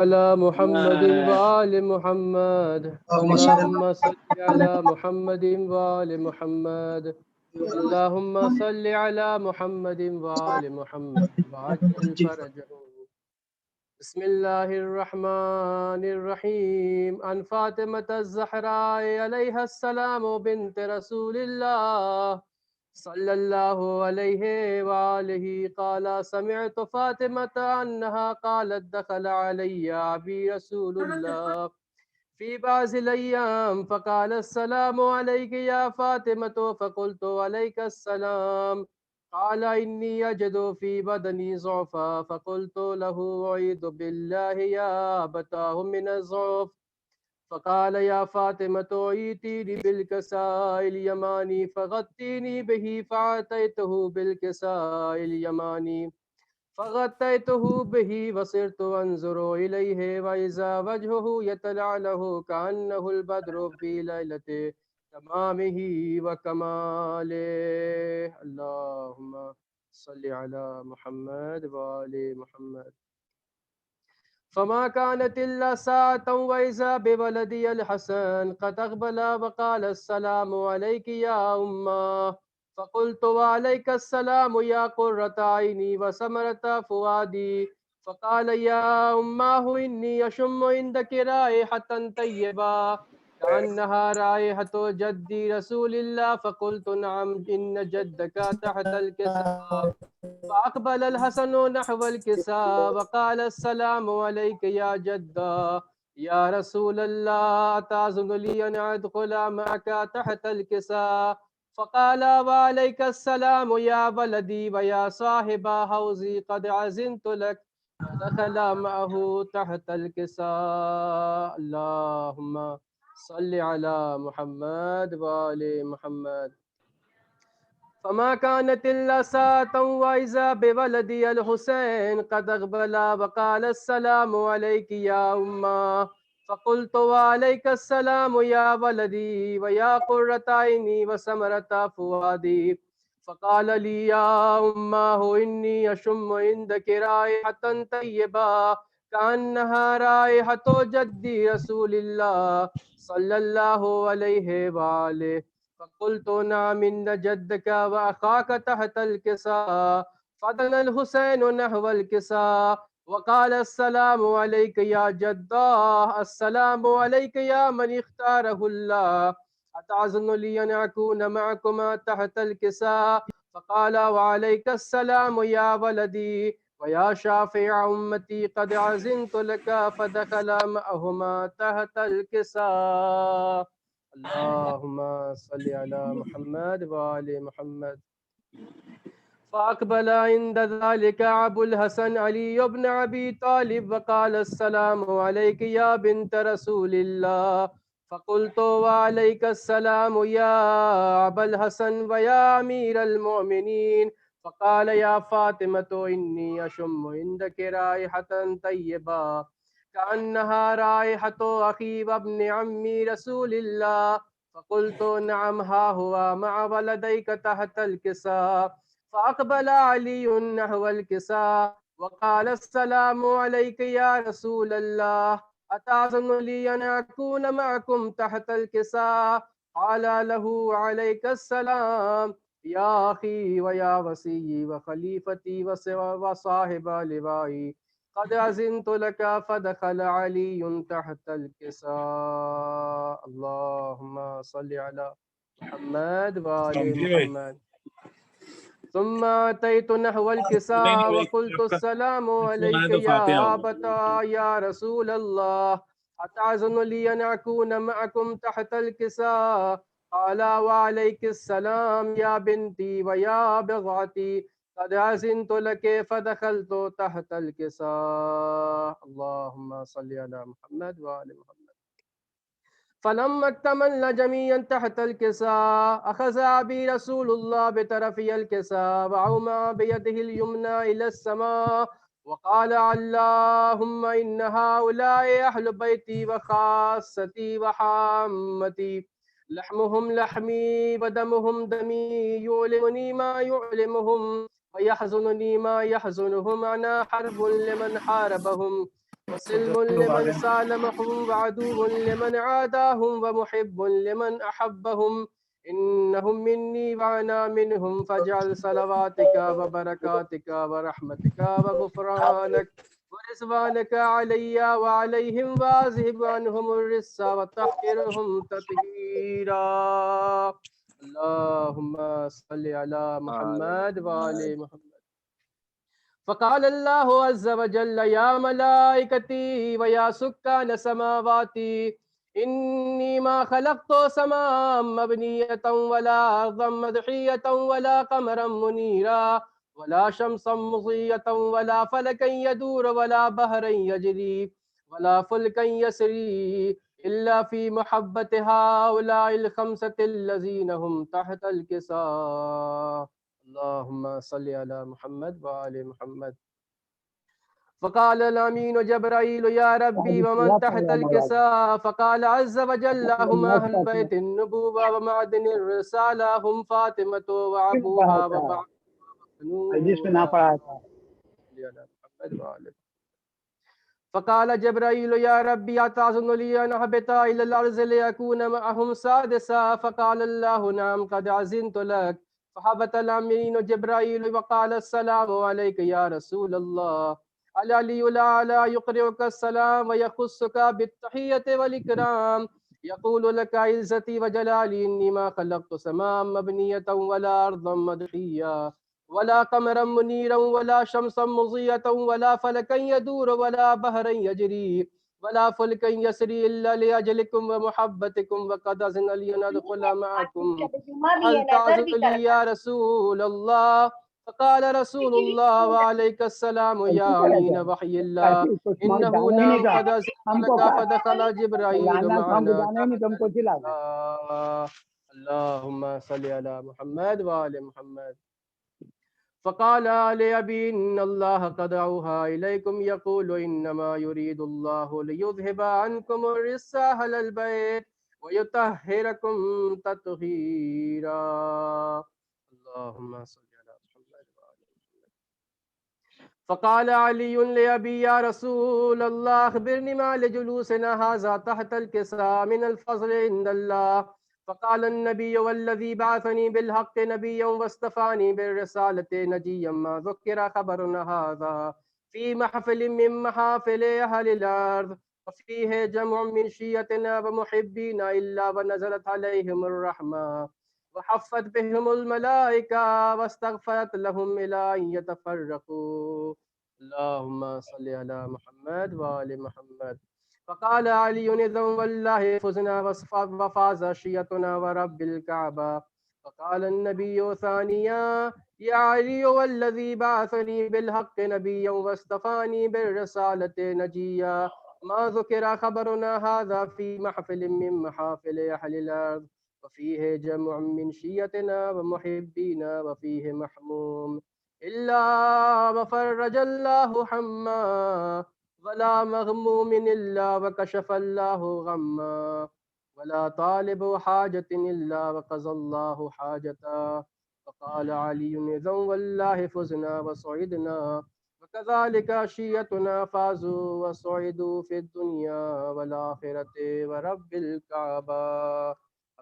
على محمد وآل محمد اللهم صل على محمد وآل محمد اللهم صل على محمد وآل محمد وعجل فرجه. بسم الله الرحمن الرحيم. عن فاطمة الزهراء عليها السلام بنت رسول الله صلى الله عليه وآله قال سمعت فاطمة أنها قالت دخل علي أبي رسول الله في بعض الأيام فقال السلام عليك يا فاطمة فقلت عليك السلام قال إني أجد في بدني ضعفا فقلت له أعيذ بالله يا أبتاه من الضعف فقال يا فاطمة ائتيني بالكساء اليماني فغطيني به فأتيته بالكساء اليماني فغطيته به وصرت أنظر إليه وإذا وجهه يطلع له كأنه البدر في ليلة تمامه وكماله. اللهم صل على محمد وآل محمد. فما كانت إلا ساعة وإذا بولدي الحسن قد أقبل وقال السلام عليك يا أمه فقلت وعليك السلام يا قرة عيني وثمرة فؤادي فقال يا أماه إني أشم عندك رائحة طيبة كأنها رائحة جدي رسول الله فقلت نعم إن جدك تحت الكساء فأقبل الحسن نحو الكساء وقال السلام عليك يا جدا يا رسول الله أتأذن لي أن أدخل معك تحت الكساء فقال وعليك السلام يا ولدي ويا صاحب حوزي قد عزمت لك فدخل معه تحت الكساء. اللهم صل على محمد وآل محمد. فما كانت إلا ساعة وإذا بولدي الحسين قد أقبل وقال السلام عليك يا أمه فقلت وعليك السلام يا ولدي ويا قرة عيني وثمرة فؤادي فقال لي يا أمه إني أشم عندك رائحة طيبة كأنها رائحة جدي رسول الله صلى الله عليه وآله فقلت نعم إن جدك وأخاك تحت الكساء فدنا الحسين نحو الكساء وقال السلام عليك يا جداه السلام عليك يا من اختاره الله أتعزن لي أن أكون معكما تحت الكساء فقال وعليك السلام يا ولدي ويا شافع أمتي قد عزنت لك فدخل معهما تحت الكساء. اللهم صل على محمد وآل محمد. فأقبل عند ذلك أبو الحسن علي بن أبي طالب وقال السلام عليك يا بنت رسول الله فقلت وعليك السلام يا أبا الحسن ويا أمير المؤمنين فقال يا فاطمة إني أشم عندك رائحة طيبة كأنها رائحة أخي وابن عمي رسول الله فقلت نعم ها هو مع ولديك تحت الكساء فأقبل علي نحو الكساء وقال السلام عليك يا رسول الله أتأذن لي أن أكون معكم تحت الكساء قال له عليك السلام يا أخي ويا وصي وخليفتي وصاحب لوائي قد أذنت لك فدخل علي تحت الكساء. اللهم صل على محمد وآل محمد. ثم أتيت نحو الكساء وقلت السلام عليك يا أبتا يا رسول الله أتأذن لي أن أكون معكم تحت الكساء قال وعليك السلام يا بنتي ويا بضعتي قد أذنت لك فدخلت تحت الكساء. اللهم صل على محمد وآل محمد. فلما اكتملنا جميعا تحت الكساء أخذ أبي رسول الله بطرفي الكساء وأومأ بيده اليمنى إلى السماء وقال اللهم إن هؤلاء أهل بيتي وخاصتي وحامتي لحمهم لحمي ودمهم دمي يؤلمني ما يؤلمهم ويحزنني ما يحزنهم أنا حرب لمن حاربهم وسلم لمن سالمهم وعدو لمن عاداهم ومحب لمن أحبهم إنهم مني وأنا منهم فاجعل صلواتك وبركاتك ورحمتك وغفرانك ورضوانك علي وعليهم واذهب عنهم الرجس وطهرهم تطهيرا. اللهم صل على محمد وآل محمد. فقال الله عز وجل يا ملائكتي ويا سكان سماواتي إني ما خلقت سماء مبنية ولا أرضا مدحية ولا قمرا منيرا ولا شمسا مضية ولا فلكا يدور ولا بحرا يجري ولا فلكا يسري إلا في محبة هؤلاء الخمسة الذين هم تحت الكساء. اللهم صل على محمد وآل محمد. فقال الأمين جبرائيل يا ربي ومن تحت الكساء؟ فقال عز وجل هم أهل بيت النبوة ومعدن الرسالة هم فاطمة وأبوها وبعض فقال جبرائيل يا ربي أتعظن لي أن أهبط إلى الأرض ليكون معهم سادسا؟ فقال الله نعم قد عزمت لك. فهبط الأمين جبرائيل وقال السلام عليك يا رسول الله. العلي الأعلى يقرئك السلام ويخصك بالتحية والإكرام يقول لك عزتي وجلالي إني ما خلقت سماء مبنية ولا أرضا مدحية ولا قمرا منيرا ولا شمسا مضية ولا فلكا يدور ولا بحرا يجري ولا فلكا يسري إلا لأجلكم ومحبتكم وقد أذن لي أن أدخل معكم هل تعذر لي يا رسول الله؟ فقال رسول الله وعليك السلام يا أمين وحي الله إنه نام قد أذن لك. فدخل جبرائيل معنا اللهم صل على محمد وآل محمد. فقال لأبي إن الله قد أوحى إليكم يقول إنما يريد الله ليذهب عنكم الرجس أهل البيت ويطهركم تطهيرا. اللهم صل على محمد وآل محمد. فقال علي لأبي يا رسول الله أخبرني ما لجلوسنا هذا تحت الكساء من الفضل عند الله. فقال النبي والذي بعثني بالحق نبيا واصطفاني بالرسالة نجيا ما ذكر خبرنا هذا في محفل من محافل أهل الأرض وفيه جمع من شيعتنا ومحبينا إلا ونزلت عليهم الرحمة وحفت بهم الملائكة واستغفرت لهم إلى أن يتفرقوا. اللهم صل على محمد وآل محمد. فقال علي إذن والله فزنا وفاز شيعتنا ورب الكعبة. فقال النبي ثانيا يا علي والذي بعثني بالحق نبيا واصطفاني بالرسالة نجيا ما ذكر خبرنا هذا في محفل من محافل أهل الأرض وفيه جمع من شيعتنا ومحبينا وفيه محموم إلا وفرج الله حما ولا مغموم إلا وكشف الله غما ولا طالب حاجة إلا وقضى الله حاجته. فقال علي إذن والله فزنا وصعدنا وكذلك شيعتنا فازوا وصعدوا في الدنيا والآخرة ورب الكعبة.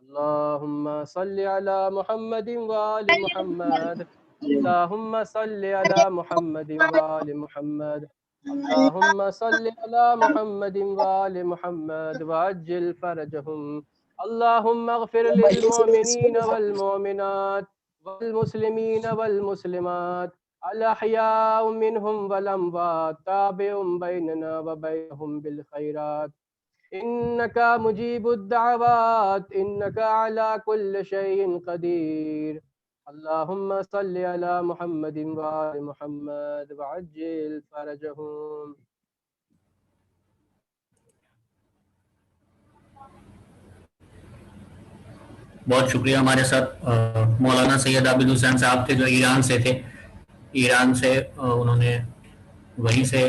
اللهم صل على محمد وآل محمد. اللهم صل على محمد وآل محمد. اللهم صل على محمد وآل محمد وعجل فرجهم. اللهم اغفر للمؤمنين والمؤمنات والمسلمين والمسلمات الأحياء منهم والأموات تابع بيننا وبينهم بالخيرات إنك مجيب الدعوات إنك على كل شيء قدير. اللهم صل على محمد وآل محمد وعجل فرجهم. بہت شکریہ. ہمارے ساتھ مولانا سید عابد حسین صاحب تھے جو ایران سے تھے. ایران سے انہوں نے وہیں سے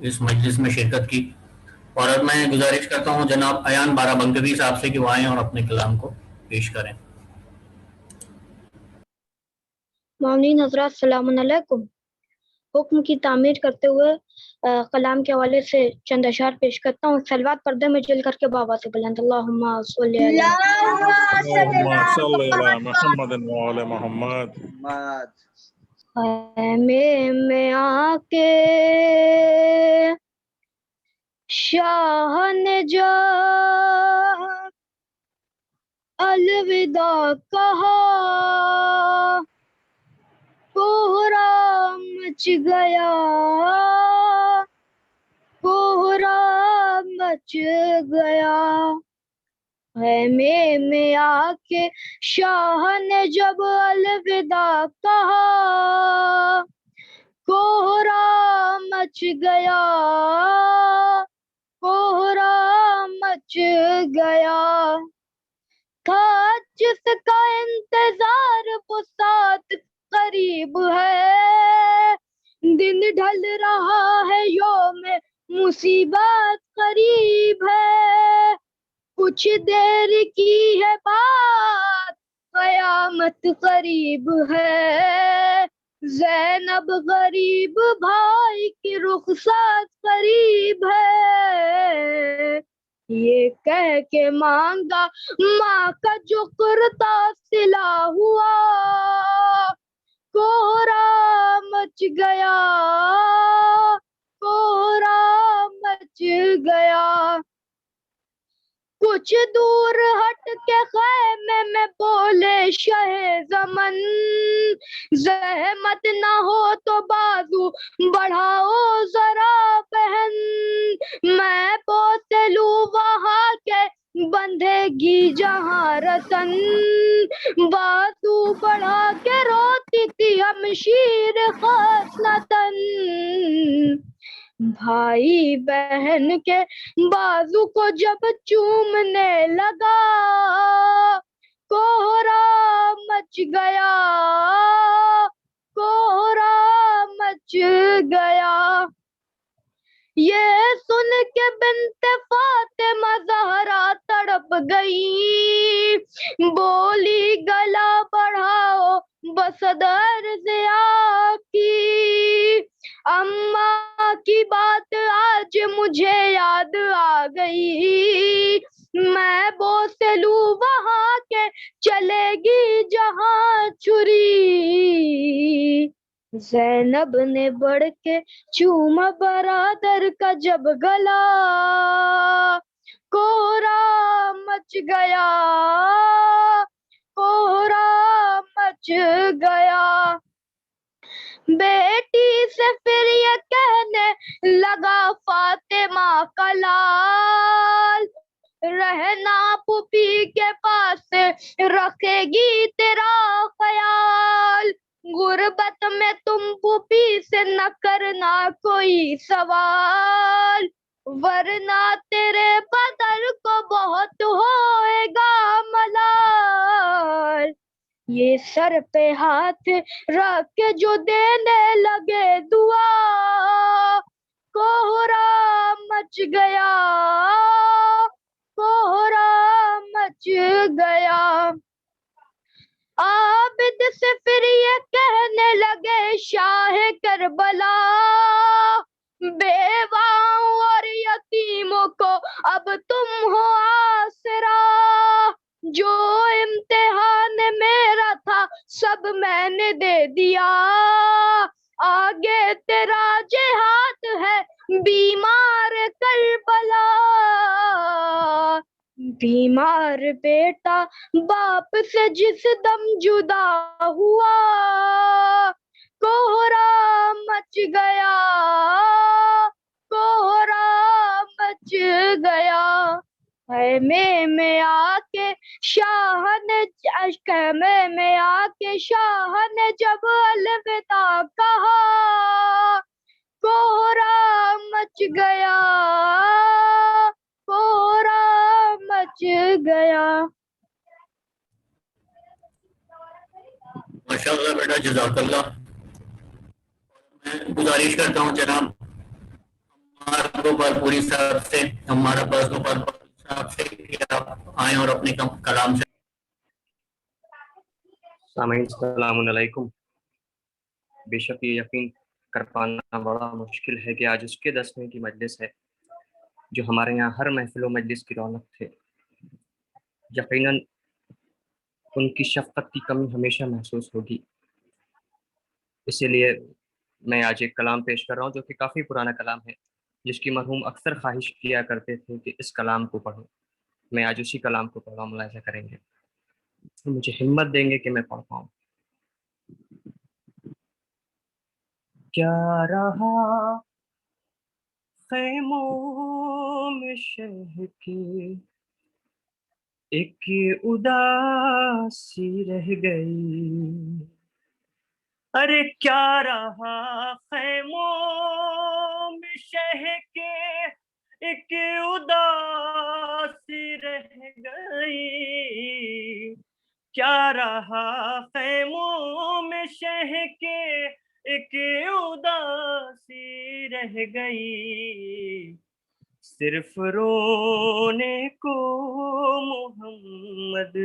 اس مجلس میں شرکت کی. اور اب میں گزارش کرتا ہوں جناب ایان بارہ بنکوی صاحب سے کہ وہ آئیں اور اپنے کلام کو پیش کریں. معاملین حضرات السلام علیکم. حکم کی تعمیر کرتے ہوئے کلام کے حوالے سے چند اشعار پیش کرتا ہوں. سلوات پردے میں جل کر کے بابا سے بلند. اللہم صلی علی اللهم صل على محمد وعلى محمد. خیمے میں آ کے شاہ نے جا الوداع کہا کوہرام مچ گیا کوہرام مچ گیا. خیمے میں آ کے شاہ نے جب الوداع کہا کوہرام مچ گیا کوہرام مچ گیا. تھا جس کا انتظار وہ ساتھ قریب ہے دن ڈھل رہا ہے یوم مصیبت قریب ہے. کچھ دیر کی ہے بات قیامت قریب ہے. زینب غریب بھائی کی رخصت قریب ہے. یہ کہہ کے مانگا ماں کا جو کرتا سلا ہوا کوہرام مچ گیا کوہرام مچ گیا. کچھ دور ہٹ کے خیمے میں بولے شہ زمن زحمت نہ ہو تو بازو بڑھاؤ ذرا بہن میں بوسے لوں وہاں کے بندھے گی جہاں رسن. بازو بڑھا کے روتی تھی ہمشیر خاصلتن. بھائی بہن کے بازو کو جب چومنے لگا کوہرام مچ گیا کوہرام مچ گیا. یہ سن کے بنت فاطمہ زہرا تڑپ گئی بولی گلا بڑھاؤ بس عرض آپ کی. اماں کی بات آج مجھے یاد آ گئی میں بوسے لوں وہاں کے چلے گی جہاں چھری. زینب نے بڑھ کے چوما برادر کا جب گلا کوہرام مچ گیا کوہرام مچ گیا. بیٹی سے پھر یہ کہنے لگا فاطمہ کا لال رہنا پھوپھی کے پاس رکھے گی تیرا خیال. غربت میں تم پھوپھی سے نہ کرنا کوئی سوال ورنہ تیرے بدر کو بہت ہوئے گا ملال. یہ سر پہ ہاتھ رکھ کے جو دینے لگے دعا کوہرام مچ گیا کوہرام مچ گیا. عابد سے پھر یہ کہنے لگے شاہ کربلا بیواؤں اور یتیموں کو اب تم ہو آسرا. جو امتحان میرا تھا سب میں نے دے دیا آگے تیرا جہاد ہے بیمار کربلا. بیمار بیٹا باپ سے جس دم جدا ہوا کوہرام مچ گیا کوہرام مچ گیا. خیمے میں آ کے شاہ نے خیمے میں آ کے شاہ نے جب الوداع کہا کوہرام مچ گیا کوہرام مچ گیا. ماشاءاللہ بیٹا جزاک اللہ. میں گزارش کرتا ہوں جناب پر پوری طرح سے ہمارا بس پر سے آپ آئیں اور اپنے کلام سے. سامعین السلام علیکم. بے شک یہ یقین کر پانا بڑا مشکل ہے کہ آج اس کے 10ویں کی مجلس ہے جو ہمارے یہاں ہر محفل و مجلس کی رونق تھے. یقیناً ان کی شفقت کی کمی ہمیشہ محسوس ہوگی. اسی لیے میں آج ایک کلام پیش کر رہا ہوں جو کہ کافی پرانا کلام ہے، جس کی مرحوم اکثر خواہش کیا کرتے تھے کہ اس کلام کو پڑھوں. میں آج اسی کلام کو پڑھا ملاحظہ کریں گے، مجھے ہمت دیں گے کہ میں پڑھ پاؤں. کیا رہا خیموں میں شہ کی ایک اداسی رہ گئی. ارے کیا رہا خیموں میں شہ کے ایک اداسی رہ گئی. کیا رہا خیموں میں شہ کے ایک اداسی رہ گئی. صرف رونے کو محمد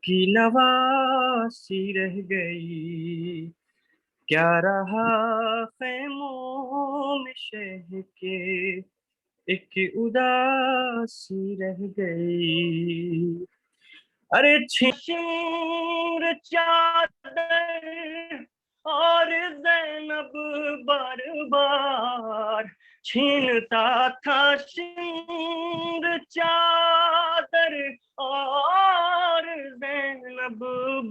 کی نواسی رہ گئی. کیا رہا خیموں میں شہ کے ایک اداسی رہ گئی. ارے چھینر چادر اور زینب بار بار چھینتا تھا شینر چادر اور زینب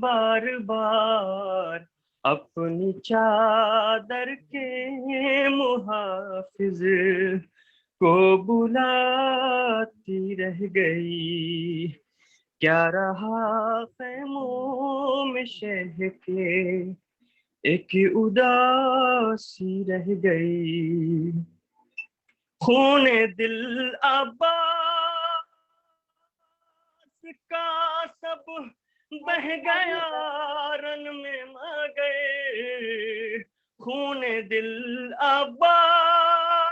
بار بار اپنی چادر کے محافظ کو بلاتی رہ گئی. کیا رہا خیموں میں شہ کے ایک اداسی رہ گئی. خون دل عباس کا سب بہہ گیا رن میں مر گئے. خون دل عباس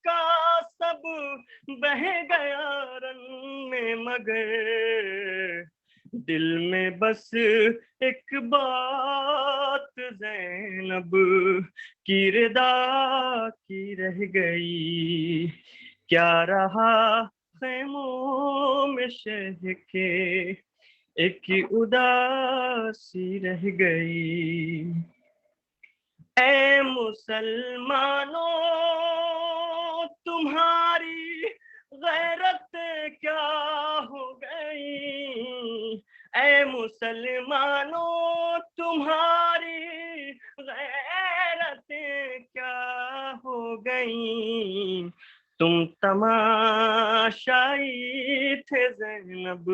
کا سب بہہ گیا رن میں مگر دل میں بس ایک بات زینب کی رضا کی رہ گئی. کیا رہا خیموں میں شہ کے ایک اداسی رہ گئی. اے مسلمانوں تمہاری غیرت کیا ہو گئی. اے مسلمانوں تمہاری غیرت کیا ہو گئی. تم تماشائی تھے زینب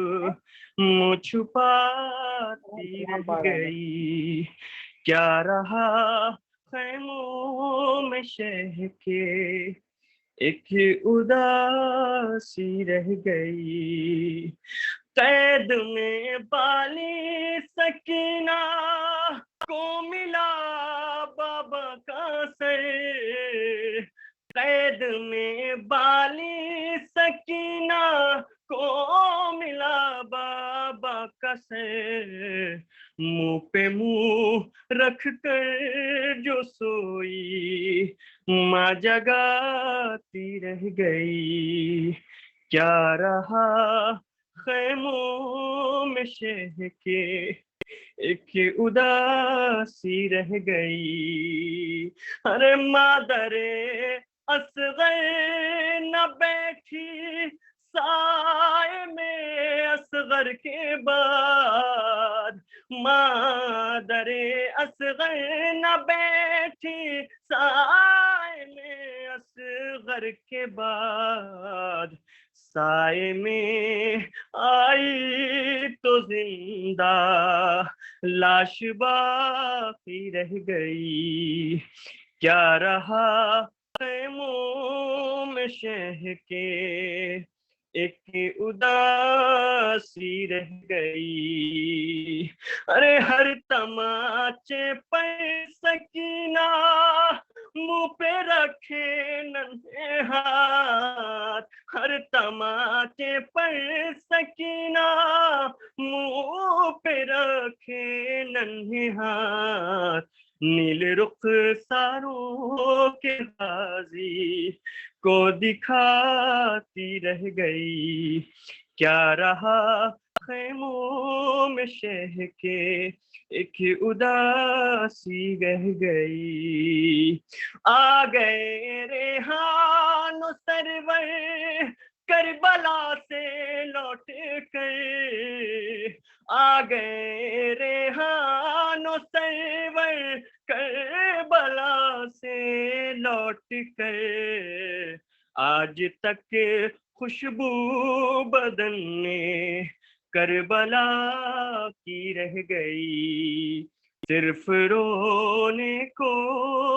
منہ چھپاتی رہ گئی. کیا رہا خیموں میں شہ کے ایک اداسی رہ گئی. قید میں بالی سکینہ کو ملا بابا کا سر. قید میں بالی سکینہ کو ملا بابا کا سر. منہ پہ منہ رکھ کر جو سوئی ماں جگاتی رہ گئی. کیا رہا خیموں میں شہ کے ایک اداسی رہ گئی. ارے مادر اصغر نہ بیٹھی سائے میں اصغر کے بعد. مادر اصغر نہ بیٹھی سائے میں اصغر کے بعد. سائے میں آئی تو زندہ لاش باقی رہ گئی. کیا رہا خیموں میں شہ کے ایک اداسی رہ گئی. ارے ہر تماچے پر سکینہ منہ پہ رکھے ننھے ہاتھ. ہر تماچے پر سکینہ منہ پہ رکھے ننھے ہاتھ. نیل رخ ساروں کے غازی کو دکھاتی رہ گئی، کیا رہا خیموں میں شہ کے ایک اداسی رہ گئی۔ آ گئے ریحان و سرور کربلا سے لوٹ کر، آ گئے ریحان و سرور کربلا سے لوٹ کر، آج تک خوشبو بدن میں کربلا کی رہ گئی، صرف رونے کو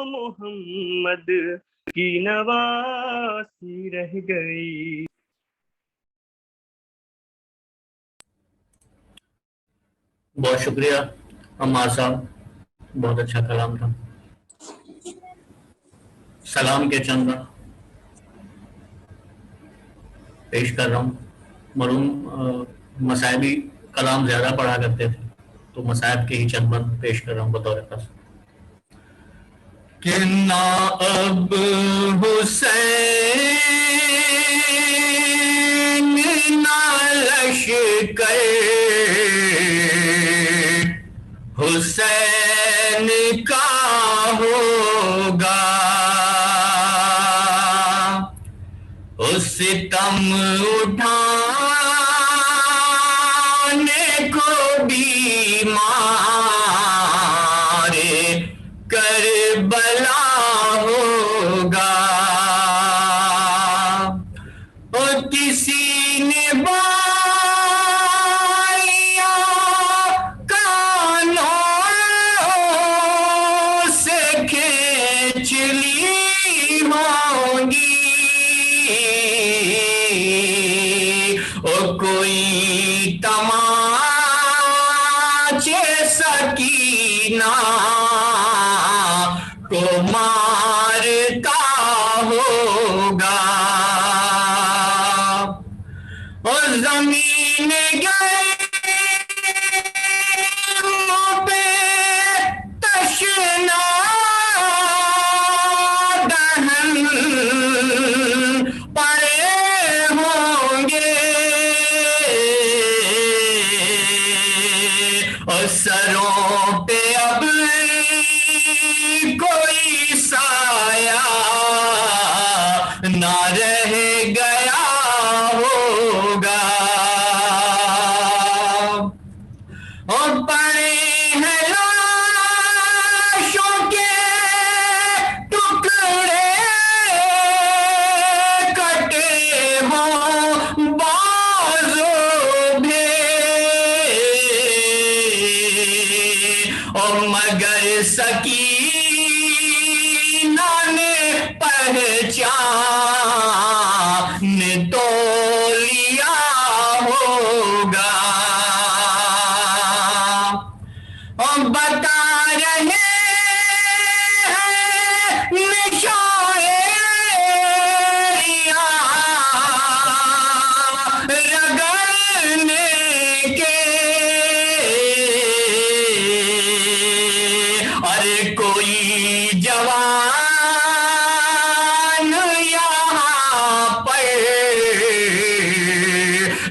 محمد کی نواسی رہ گئی۔ بہت شکریہ عمار صاحب، بہت اچھا کلام تھا۔ سلام کے چند پیش کر رہا ہوں۔ مرحوم مصائبی کلام زیادہ پڑھا کرتے تھے، تو مصائب کے ہی چند بند پیش کر رہا ہوں بطور خاص کہ نہ اب حسین نہ لشکر حسین کا ہوگا، اس ستم اٹھانے کو بیمار کربلا ہوگا، اور کسی نے کوئی تماچے سکینہ کو مارتا ہوگا، اور زمین پہ تشنا دہن پڑے ہوں گے، اور سروں پہ اب کوئی سایہ نہ رہ گیا ہوگا، اور پڑے ہیں لاشوں کے ٹکڑے کٹے ہوں بازو بھی، اور مگر سکینہ نے پہچان تو لیا ہوگا، اور بتا رہے ہیں نشائے رگڑنے کے، ارے کوئی جوان یہاں پر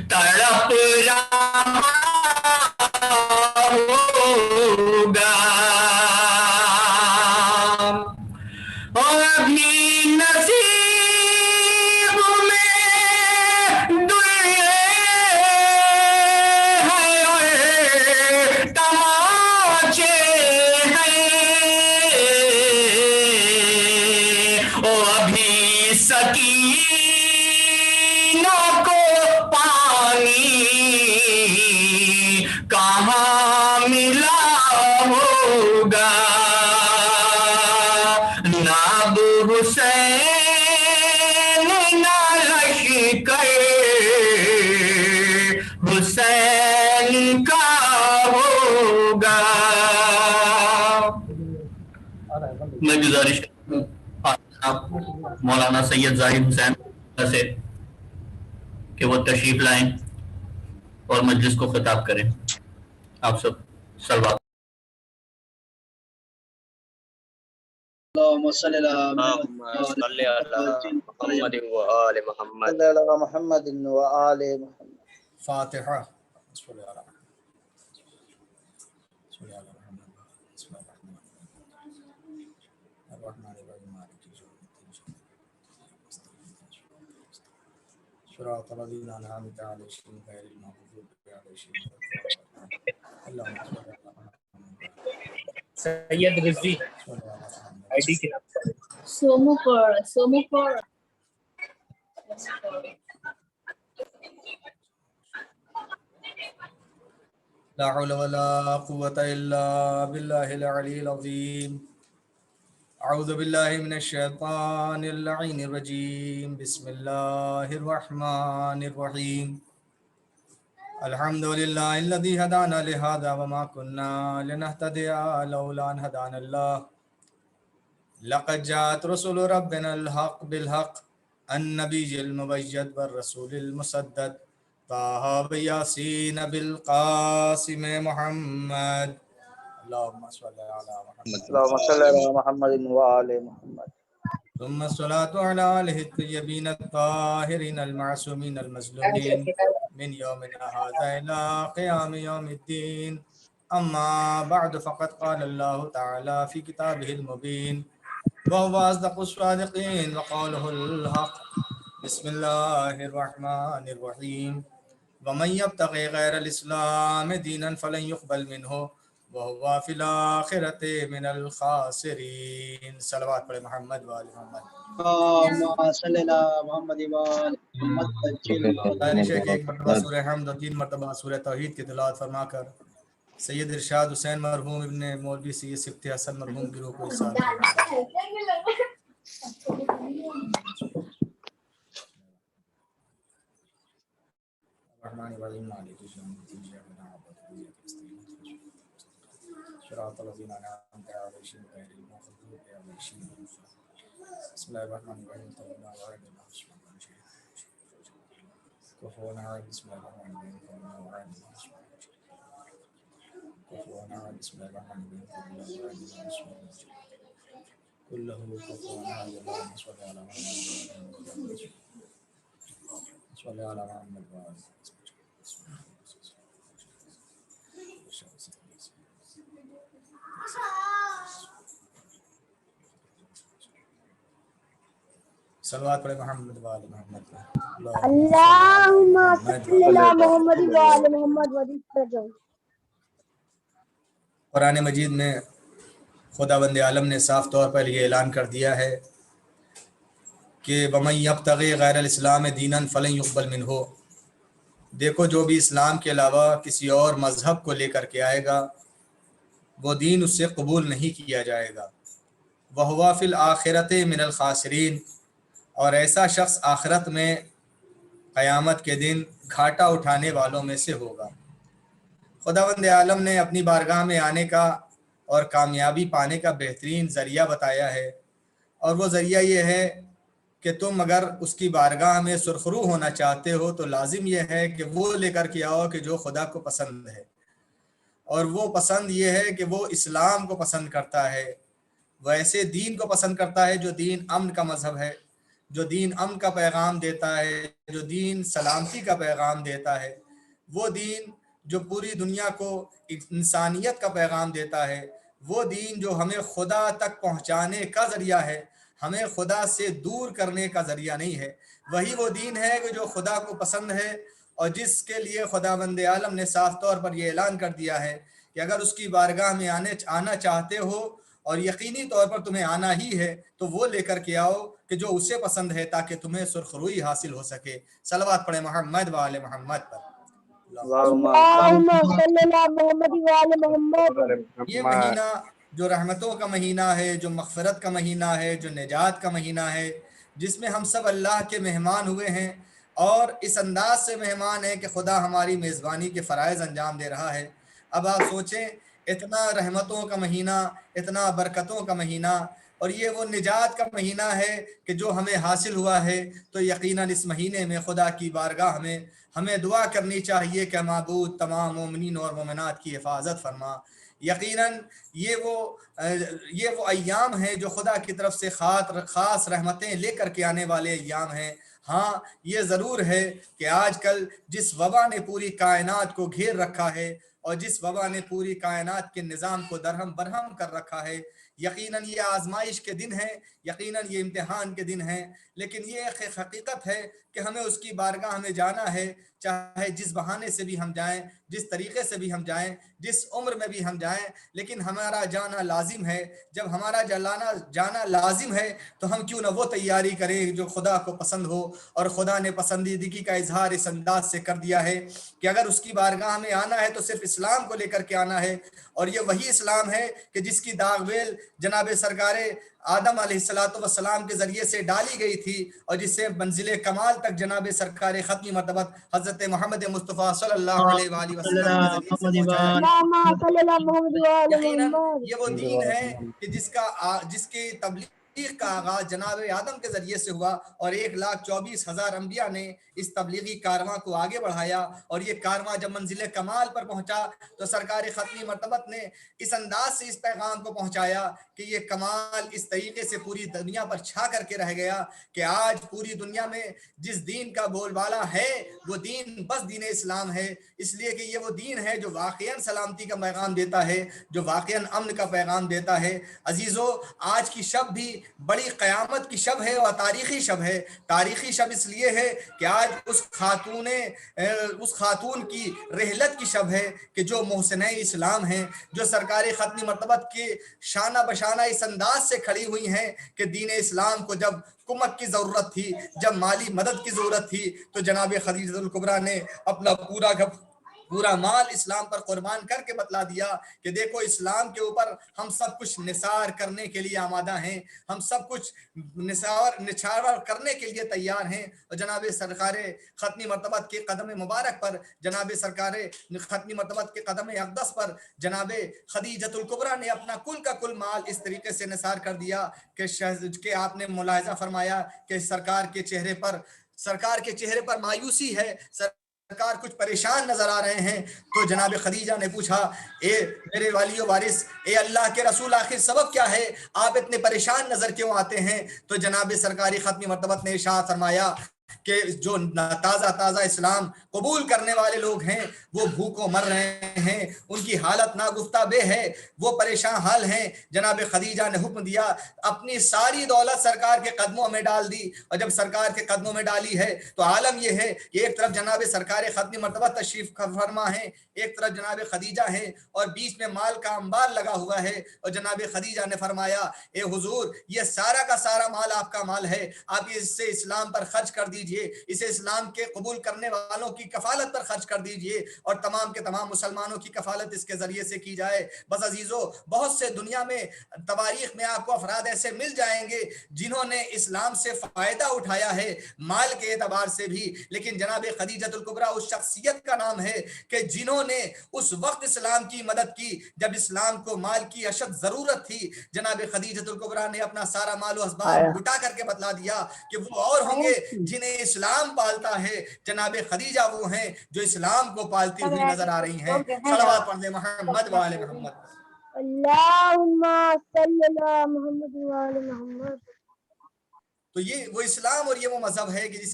تڑپ رہا ہوگا، اور ابھی نصیب میں دنیا ہے اور تماچے ہیں، اور ابھی سکینہ کو پانی کہاں ملا ہوگا، نہ ابو حسین نہ لشکر حسین کا ہوگا۔ میں گزارش کرتا ہوں مولانا سید زاہد حسین سے کہ وہ تشریف لائیں اور مجلس کو خطاب کریں۔ آپ سب صلوات اللهم صل على اللهم صل على محمد وآل محمد. صل على محمد وآل محمد. فاتحہ. بسم اللہ الرحمن الرحیم. صراط الذین انعمت علیہم غیر المغضوب علیہم ولا الضالین. اللهم صل على سید رضوی آئی ڈی کے لا حول ولا قوة إلا بالله العلي العظيم. أعوذ بالله من الشيطان اللعين الرجيم. بسم الله الرحمن الرحيم. الحمد لله الذي هدانا لهذا وما كنا لنهتدي لولا أن هدانا الله. لقد جاءت رسل ربنا الحق بالحق النبي المبجد والرسول المسدد طه وياسين بالقاسم محمد. اللهم صل على محمد اللهم صل على محمد وآل محمد. ثم الصلاة على آله الطيبين الطاهرين المعصومين المظلومين من يومنا هذا إلى قيام يوم الدين. أما بعد فقد قال الله تعالى في كتابه المبين وهو أصدق الصادقين وقوله الحق. بسم الله الرحمن الرحيم. ومن يبتغي غير الإسلام دينا فلن يقبل منه وهو في الآخرة من الخاسرين. صلوات پڑھے محمد و آل محمد. اللهم صل على محمد وآل محمد. شیخ ایک مرتبہ سورہ حمد اور 3 مرتبہ سورہ توحید کی تلاوت فرما کر سید ارشاد حسین مرحوم ابن مولوی سید صفت حسن مرحوم کی روح کو ارسال کریں. الرحمن الرحیم مالک یوم الدین ایاک نعبد و ایاک نستعین صراط الذین انعمت علیہم غیر المغضوب علیہم. بسم اللہ الرحمن الرحیم. كفوا أحد. بسم الله الرحمن الرحيم. كفوا أحد. بسم الله الرحمن الرحيم. كله كفوا أحد. اللهم صل على محمد صل على محمد وآله. صلوات پڑھے محمد و آل محمد. اللهم صل على محمد وآل محمد وسلم. قرآن مجید میں خداوند عالم نے صاف طور پر یہ اعلان کر دیا ہے کہ وَمَن يَبْتَغِ غَيْرَ الْإِسْلَامِ دِينًا فَلَن يُقْبَلْ مِنْهُ. دیکھو جو بھی اسلام کے علاوہ کسی اور مذہب کو لے کر کے آئے گا وہ دین اس سے قبول نہیں کیا جائے گا. وَهُوَ فِي الْآخِرَةِ مِنَ الْخَاسِرِينَ. اور ایسا شخص آخرت میں قیامت کے دن گھاٹا اٹھانے والوں میں سے ہوگا. خداوند عالم نے اپنی بارگاہ میں آنے کا اور کامیابی پانے کا بہترین ذریعہ بتایا ہے، اور وہ ذریعہ یہ ہے کہ تم اگر اس کی بارگاہ میں سرخرو ہونا چاہتے ہو تو لازم یہ ہے کہ وہ لے کر کے آؤ کہ جو خدا کو پسند ہے، اور وہ پسند یہ ہے کہ وہ اسلام کو پسند کرتا ہے، وہ ایسے دین کو پسند کرتا ہے جو دین امن کا مذہب ہے، جو دین امن کا پیغام دیتا ہے، جو دین سلامتی کا پیغام دیتا ہے، وہ دین جو پوری دنیا کو انسانیت کا پیغام دیتا ہے، وہ دین جو ہمیں خدا تک پہنچانے کا ذریعہ ہے، ہمیں خدا سے دور کرنے کا ذریعہ نہیں ہے. وہی وہ دین ہے کہ جو خدا کو پسند ہے، اور جس کے لیے خداوند عالم نے صاف طور پر یہ اعلان کر دیا ہے کہ اگر اس کی بارگاہ میں آنا چاہتے ہو اور یقینی طور پر تمہیں آنا ہی ہے تو وہ لے کر کے آؤ کہ جو اسے پسند ہے، تاکہ تمہیں سرخروئی حاصل ہو سکے. صلوات پڑھے محمد و آل محمد پر. اللهم صل على محمد وآل محمد. یہ مہینہ جو رحمتوں کا مہینہ ہے، جو مغفرت کا مہینہ ہے، جو نجات کا مہینہ ہے، جس میں ہم سب اللہ کے مہمان ہوئے ہیں، اور اس انداز سے مہمان ہیں کہ خدا ہماری میزبانی کے فرائض انجام دے رہا ہے. اب آپ سوچیں، اتنا رحمتوں کا مہینہ، اتنا برکتوں کا مہینہ، اور یہ وہ نجات کا مہینہ ہے کہ جو ہمیں حاصل ہوا ہے، تو یقیناً اس مہینے میں خدا کی بارگاہ ہمیں دعا کرنی چاہیے کہ معبود تمام مومنین اور مومنات کی حفاظت فرما. یقیناً یہ وہ ایام ہیں جو خدا کی طرف سے خاص رحمتیں لے کر کے آنے والے ایام ہیں۔ ہاں یہ ضرور ہے کہ آج کل جس وبا نے پوری کائنات کو گھیر رکھا ہے اور جس وبا نے پوری کائنات کے نظام کو درہم برہم کر رکھا ہے، یقیناً یہ آزمائش کے دن ہیں، یقیناً یہ امتحان کے دن ہیں، لیکن یہ ایک حقیقت ہے کہ ہمیں اس کی بارگاہ میں جانا ہے، چاہے جس بہانے سے بھی ہم جائیں، جس طریقے سے بھی ہم جائیں، جس عمر میں بھی ہم جائیں، لیکن ہمارا جانا لازم ہے۔ جب ہمارا جانا لازم ہے تو ہم کیوں نہ وہ تیاری کریں جو خدا کو پسند ہو، اور خدا نے پسندیدگی کا اظہار اس انداز سے کر دیا ہے کہ اگر اس کی بارگاہ میں آنا ہے تو صرف اسلام کو لے کر کے آنا ہے، اور یہ وہی اسلام ہے کہ جس کی داغ بیل جناب سرکار آدم علیہ السلام کے ذریعے سے ڈالی گئی تھی، اور جس سے منزل کمال تک جناب سرکار ختمی مرتبت حضرت محمد مصطفیٰ صلی اللہ علیہ وآلہ وسلم کے ذریعے سے پہنچایا گیا۔ یقیناً یہ وہ دین ہے کہ جس کی تبلیغ کا آغاز جناب آدم کے ذریعے سے ہوا، اور 1,24,000 انبیاء نے اس تبلیغی کارواں کو آگے بڑھایا، اور یہ کارواں جب منزل کمال پر پہنچا تو سرکار ختمی مرتبت نے اس انداز سے اس پیغام کو پہنچایا کہ یہ کمال اس طریقے سے پوری دنیا پر چھا کر کے رہ گیا کہ آج پوری دنیا میں جس دین کا بول بالا ہے وہ دین بس دین اسلام ہے، اس لیے کہ یہ وہ دین ہے جو واقعاً سلامتی کا پیغام دیتا ہے، جو واقعاً امن کا پیغام دیتا ہے۔ عزیزو، آج کی شب بھی بڑی قیامت کی شب ہے اور تاریخی شب ہے۔ تاریخی شب اس لیے ہے کہ آج اس خاتون کی رحلت کی شب ہے کہ جو محسنہ اسلام ہیں، جو سرکار ختمی مرتبت کے شانہ بشانہ اس انداز سے کھڑی ہوئی ہیں کہ دین اسلام کو جب کمک کی ضرورت تھی، جب مالی مدد کی ضرورت تھی، تو جناب خدیجہ الکبریٰ نے اپنا پورا مال اسلام پر قربان کر کے بتلا دیا کہ دیکھو اسلام کے اوپر ہم سب کچھ نثار کرنے کے لیے آمادہ ہیں، ہم سب کچھ نچھاور کرنے کے لیے تیار ہیں۔ اور جناب سرکار ختمی مرتبت کے قدم مبارک پر، جناب سرکار ختمی مرتبت کے قدم اقدس پر جناب خدیجہ الکبریٰ نے اپنا کل کا کل مال اس طریقے سے نثار کر دیا کہ آپ نے ملاحظہ فرمایا کہ سرکار کے چہرے پر مایوسی ہے، سرکار کچھ پریشان نظر آ رہے ہیں۔ تو جناب خدیجہ نے پوچھا، اے میرے والی و وارث، اے اللہ کے رسول، آخر سبب کیا ہے؟ آپ اتنے پریشان نظر کیوں آتے ہیں؟ تو جناب سرکاری ختمی مرتبت نے ارشاد فرمایا کہ جو تازہ اسلام قبول کرنے والے لوگ ہیں وہ بھوکوں مر رہے ہیں، ان کی حالت ناگفتہ بے ہے، وہ پریشان حال ہیں۔ جناب خدیجہ نے حکم دیا، اپنی ساری دولت سرکار کے قدموں میں ڈال دی، اور جب سرکار کے قدموں میں ڈالی ہے تو عالم یہ ہے کہ ایک طرف جناب سرکار ختمی مرتبہ تشریف فرما ہے، ایک طرف جناب خدیجہ ہے، اور بیچ میں مال کا انبار لگا ہوا ہے، اور جناب خدیجہ نے فرمایا، اے حضور، یہ سارا کا سارا مال آپ کا مال ہے، آپ اس سے اسلام پر خرچ کر دیجئے، اسے اسلام کے قبول کرنے والوں کی کفالت پر خرچ کر دیجئے، اور تمام کے تمام مسلمانوں کی کفالت اس کے ذریعے سے کی جائے۔ بس عزیزو، بہت سے دنیا میں تواریخ میں آپ کو افراد ایسے مل جائیں گے جنہوں نے اسلام سے فائدہ اٹھایا ہے مال کے اعتبار سے بھی، لیکن جناب خدیجہ الکبریٰ اس شخصیت کا نام ہے کہ جنہوں نے اس وقت اسلام کی مدد کی جب اسلام کو مال کی اشد ضرورت تھی۔ جناب خدیجہ الکبریٰ نے اپنا سارا مال و اسباب لٹا کر کے بتلا دیا کہ وہ اور ہوں گے جنہیں اسلام پالتا ہے، جناب خدیجہ وہ ہیں جو اسلام کو پالتی ہوئی نظر آ رہی ہیں۔ صلوات پڑھ دیں محمد و آل محمد۔ اللہم صلی اللہ محمد و آل محمد۔ تو یہ وہ اسلام اور یہ وہ مذہب ہے کہ جس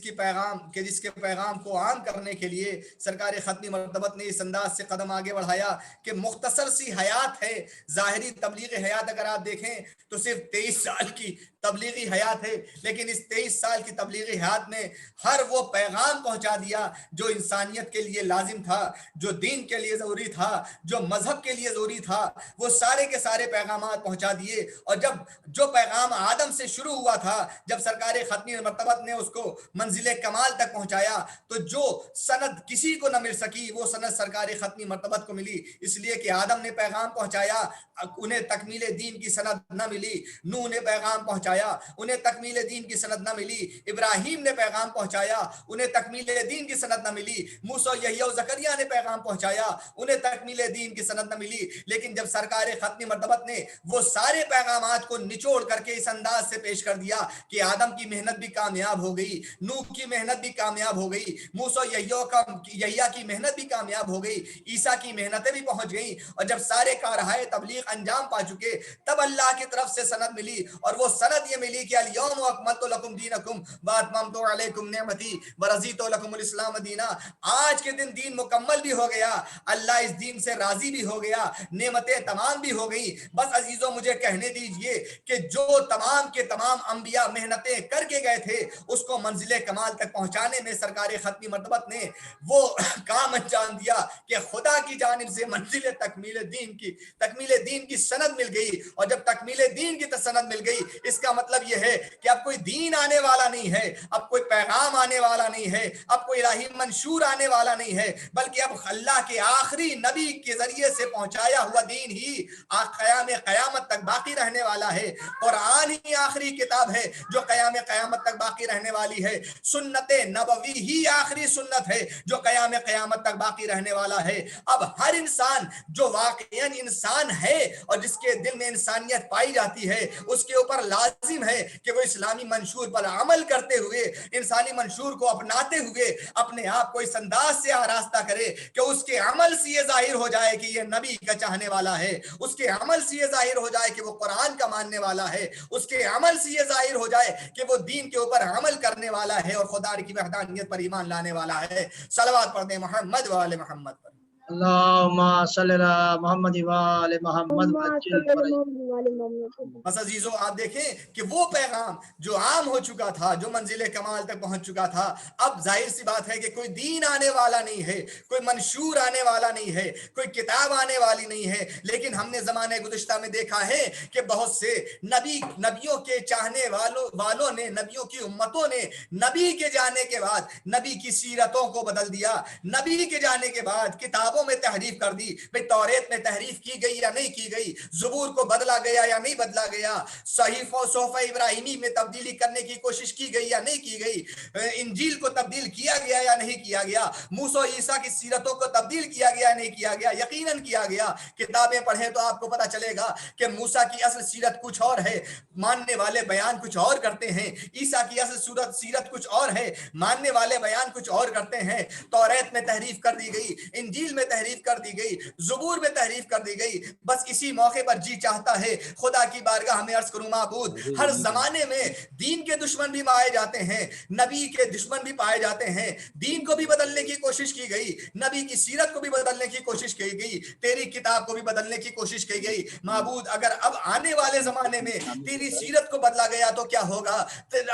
کے پیغام کو عام کرنے کے لیے سرکار ختمی مرتبت نے اس انداز سے قدم آگے بڑھایا کہ مختصر سی حیات ہے، ظاہری تبلیغ حیات اگر آپ دیکھیں تو صرف 23 سال کی تبلیغی حیات ہے، لیکن اس 23 سال کی تبلیغی حیات میں ہر وہ پیغام پہنچا دیا جو انسانیت کے لیے لازم تھا، جو دین کے لیے ضروری تھا، جو مذہب کے لیے ضروری تھا، وہ سارے کے سارے پیغامات پہنچا دیے۔ اور جو پیغام آدم سے شروع ہوا تھا، جب سرکار ختمی مرتبت نے اس کو منزل کمال تک پہنچایا تو جو سند کسی کو نہ مل سکی وہ سند سرکار ختمی مرتبت کو ملی، اس لیے کہ آدم نے پیغام پہنچایا، انہیں تکمیل دین کی سند نہ ملی، نوح نے پیغام پہنچایا، پہنچایا, انہیں تکمیل دین کی سند نہ ملی. ابراہیم نے پیغام پہنچایا, انہیں تکمیل دین کی سند نہ ملی. موسیٰ, یحییٰ و زکریا نے پیغام پہنچایا, انہیں تکمیل دین کی سند نہ ملی. لیکن جب سرکار ختمی مرتبت نے وہ سارے پیغامات کو نچوڑ کر کے اس انداز سے پیش کر دیا کہ آدم کی محنت بھی کامیاب ہو گئی, نوح کی محنت بھی کامیاب ہو گئی, موسیٰ یحییٰ کی محنت بھی کامیاب ہو گئی, عیسیٰ کی محنتیں بھی پہنچ گئیں, اور جب سارے کارہائے تبلیغ انجام پا چکے تب اللہ کی طرف سے سند ملی, اور وہ سند یہ ملی کہ الیوم اکملت لکم دینکم واتممت علیکم نعمتی ورضیت لکم الاسلام دینا. آج کے دن دین مکمل بھی ہو گیا, اللہ اس دین سے راضی بھی ہو گیا, نعمتیں تمام بھی ہو گئی. بس عزیزوں مجھے کہنے دیجئے کہ جو تمام کے تمام انبیاء محنتیں کر کے گئے تھے اس کو منزل کمال تک پہنچانے میں سرکار ختمی مرتبت نے وہ کام انجام دیا کہ خدا کی جانب سے منزل تکمیل دین کی سند مل گئی. اور جب تکمیل دین کی سند مل گئی اس کا مطلب یہ ہے کہ اب کوئی دین آنے والا نہیں ہے, اب کوئی پیغام آنے والا نہیں ہے, اب کوئی الہی منشور آنے والا نہیں ہے, بلکہ اب اللہ کے آخری نبی کے ذریعے سے پہنچایا ہوا دین ہی قیامت تک باقی رہنے والا ہے. قرآن ہی آخری کتاب ہے جو قیامت تک باقی رہنے والی ہے. سنت نبوی ہی آخری سنت ہے جو قیامت تک باقی رہنے والا ہے. اب ہر انسان جو واقعاً انسان ہے اور جس کے دل میں انسانیت پائی جاتی ہے اس کے اوپر لازم ہے کہ وہ اسلامی منشور پر عمل کرتے ہوئے, انسانی منشور کو اپناتے ہوئے اپنے آپ کو اس انداز سے آراستہ کرے کہ اس کے عمل سے یہ ظاہر ہو جائے کہ یہ نبی کا چاہنے والا ہے, اس کے عمل سے یہ ظاہر ہو جائے کہ وہ قرآن کا ماننے والا ہے, اس کے عمل سے یہ ظاہر ہو جائے کہ وہ دین کے اوپر عمل کرنے والا ہے اور خدا کی وحدانیت پر ایمان لانے والا ہے. صلوات پڑھ دیں محمد و آل محمد پر. اللہم صلی علی محمد و آل محمد. بس عزیزو آپ دیکھیں کہ وہ پیغام جو عام ہو چکا تھا, جو منزل کمال تک پہنچ چکا تھا, اب ظاہر سی بات ہے کہ کوئی دین آنے والا نہیں ہے, کوئی منشور آنے والا نہیں ہے, کوئی کتاب آنے والی نہیں ہے. لیکن ہم نے زمانے گزشتہ میں دیکھا ہے کہ بہت سے نبیوں کے چاہنے والوں نے, نبیوں کی امتوں نے نبی کے جانے کے بعد نبی کی سیرتوں کو بدل دیا, نبی کے جانے کے بعد کتابوں میں تحریف کر دی. بھئی توریت میں تحریف کی گئی یا نہیں کی گئی, زبور کو بدلا گیا یا نہیں بدلا گیا, صحیفہ ابراہیمی میں تبدیلی کرنے کی کوشش کی گئی یا نہیں کی گئی, انجیل کو تبدیل کیا گیا یا نہیں کیا گیا, موسیٰ عیسیٰ کی سیرتوں کو تبدیل کیا گیا یا نہیں کیا گیا, یقیناً کیا گیا. کتابیں پڑھیں تو آپ کو پتہ چلے گا کہ موسیٰ کی اصل سیرت کچھ اور ہے, ماننے والے بیان کچھ اور کرتے ہیں. عیسیٰ کی اصل سیرت کچھ اور ہے, ماننے والے بیان کچھ اور کرتے ہیں. توریت میں تحریف کر دی گئی, انجیل میں تحریف کر دی گئی, زبور میں تحریف کر دی گئی. بس اسی موقع پر جی چاہتا ہے خدا کی بارگاہ میں عرض کروں معبود, ہر زمانے میں دین کے دشمن بھی پائے جاتے ہیں, نبی کے دشمن بھی پائے جاتے ہیں. دین کو بھی بدلنے کی کوشش کی گئی, نبی کی سیرت کو بھی بدلنے کی کوشش کی گئی, تیری کتاب کو بھی بدلنے کی کوشش کی گئی. معبود اگر اب آنے والے زمانے میں تیری سیرت کو بدلا گیا تو کیا ہوگا,